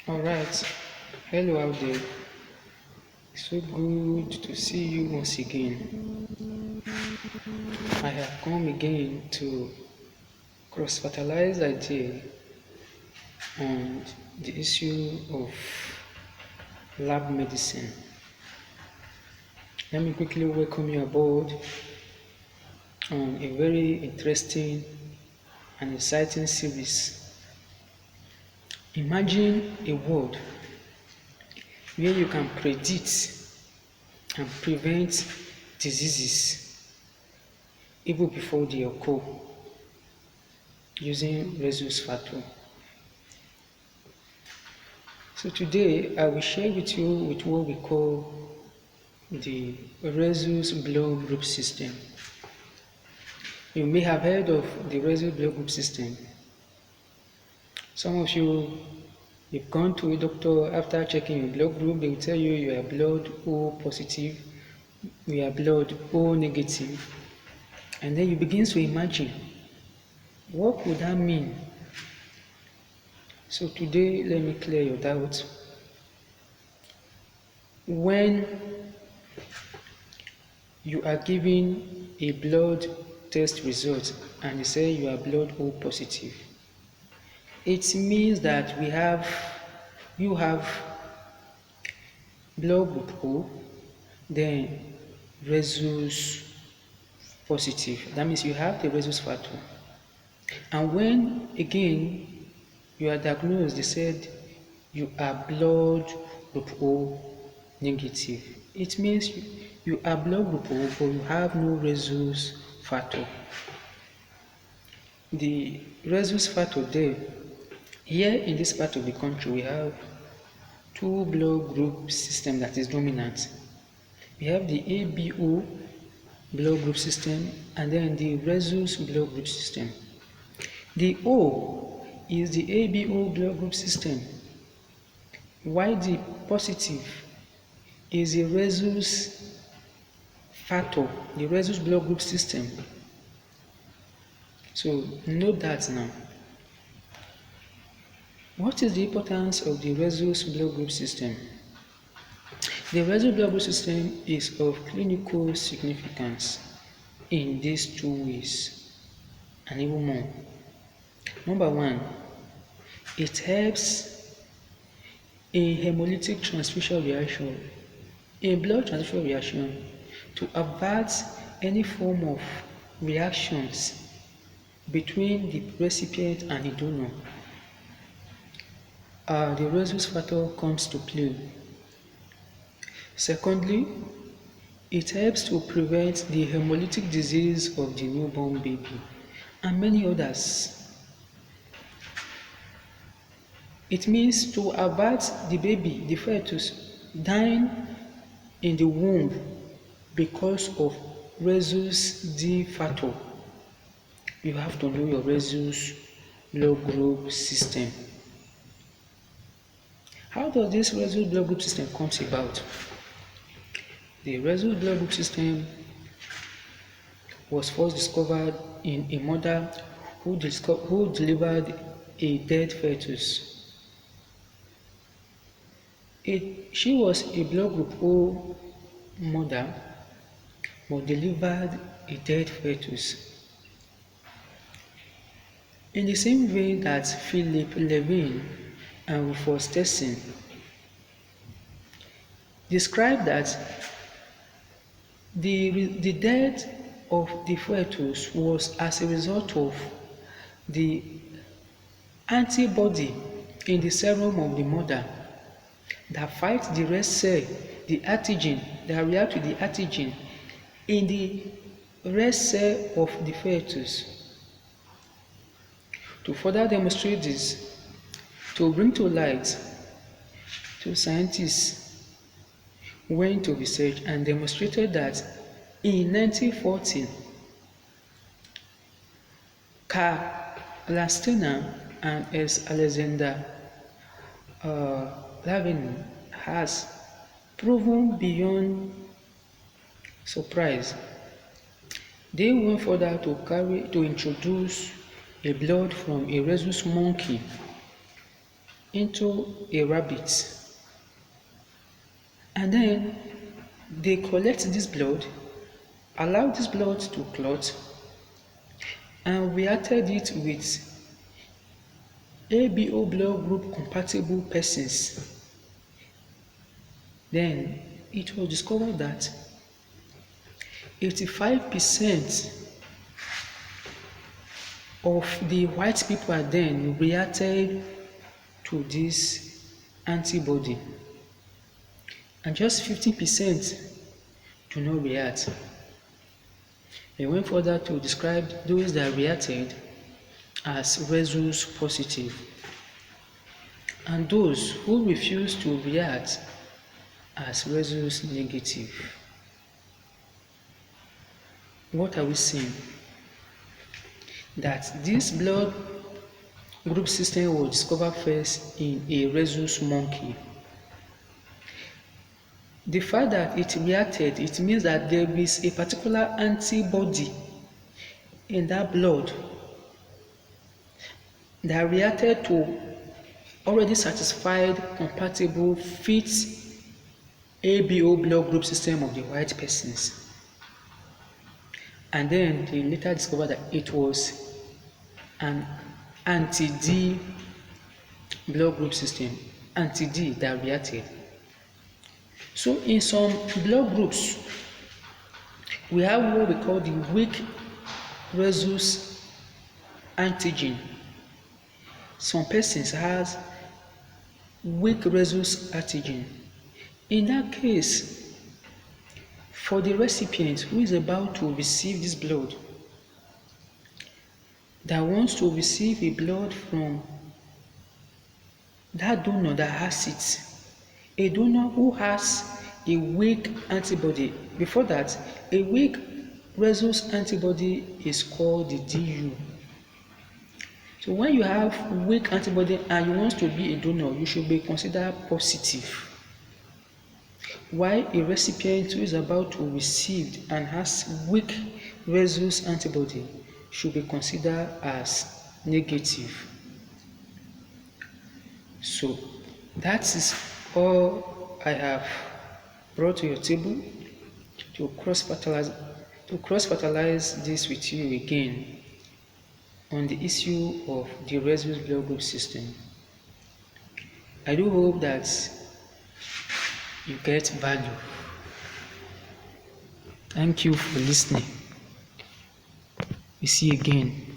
Alright, hello out there. So good to see you once again. I have come again to cross-fertilize idea on the issue of lab medicine. Let me quickly welcome you aboard on a very interesting and exciting series. Imagine a world where you can predict and prevent diseases even before they occur using rhesus factor. So today I will share with you with what we call the RHESUS blood group system. You may have heard of the RHESUS blood group system. Some of you, you've gone to a doctor after checking your blood group, they will tell you you are blood O positive, you are blood O negative, and then you begin to imagine, what would that mean? So today, let me clear your doubt. When you are given a blood test result and they say you are blood O positive, it means that you have blood group O, then rhesus positive. That means you have the rhesus factor. And when again you are diagnosed, they said you are blood group O negative. It means you are blood group O, but you have no rhesus factor. The rhesus factor there, here in this part of the country, we have two blood group system that is dominant. We have the ABO blood group system and then the rhesus blood group system. The O is the ABO blood group system, while the positive is the rhesus factor, the rhesus blood group system. So note that now. What is the importance of the rhesus blood group system? The rhesus blood group system is of clinical significance in these two ways and even more. Number one, it helps in hemolytic transfusion reaction, in blood transfusion reaction, to avert any form of reactions between the recipient and the donor. The rhesus factor comes to play. Secondly, it helps to prevent the hemolytic disease of the newborn baby and many others. It means to avert the baby, the fetus, dying in the womb because of rhesus D factor. You have to know your rhesus blood group system. How does this rhesus blood group system comes about? The rhesus blood group system was first discovered in a mother who delivered a dead fetus. She was a blood group O mother but delivered a dead fetus. In the same vein that Philip Levine and Rufus Tessin described that the death of the fetus was as a result of the antibody in the serum of the mother that fights the red cell, the antigen, that react to the antigen in the red cell of the fetus. To further demonstrate this, to bring to light, two scientists went to research and demonstrated that in 1914, Karl Lastena and S. Alexander Lavin has proven beyond surprise. They went further to introduce a blood from a rhesus monkey into a rabbit, and then they collect this blood, allow this blood to clot, and reacted it with ABO blood group compatible persons. Then it was discovered that 85% of the white people then reacted to this antibody, and just 15% do not react. They went further to describe those that reacted as RHESUS positive, and those who refused to react as RHESUS negative. What are we seeing? That this blood group system was discovered first in a RHESUS monkey. The fact that it reacted, it means that there is a particular antibody in that blood that reacted to already satisfied, compatible, fit ABO blood group system of the white persons. And then they later discovered that it was an anti-D blood group system, anti-D that reacted. So in some blood groups, we have what we call the weak RHESUS antigen. Some persons has weak RHESUS antigen. In that case, for the recipient who is about to receive this blood, that wants to receive a blood from that donor that has it, a donor who has a weak antibody. Before that, a weak RHESUS antibody is called the DU. So when you have weak antibody and you want to be a donor, you should be considered positive. While a recipient who is about to receive and has weak RHESUS antibody should be considered as negative. So that is all I have brought to your table to cross-fertilize this with you again on the issue of the RHESUS blood group system. I do hope that you get value. Thank you for listening. We see you again.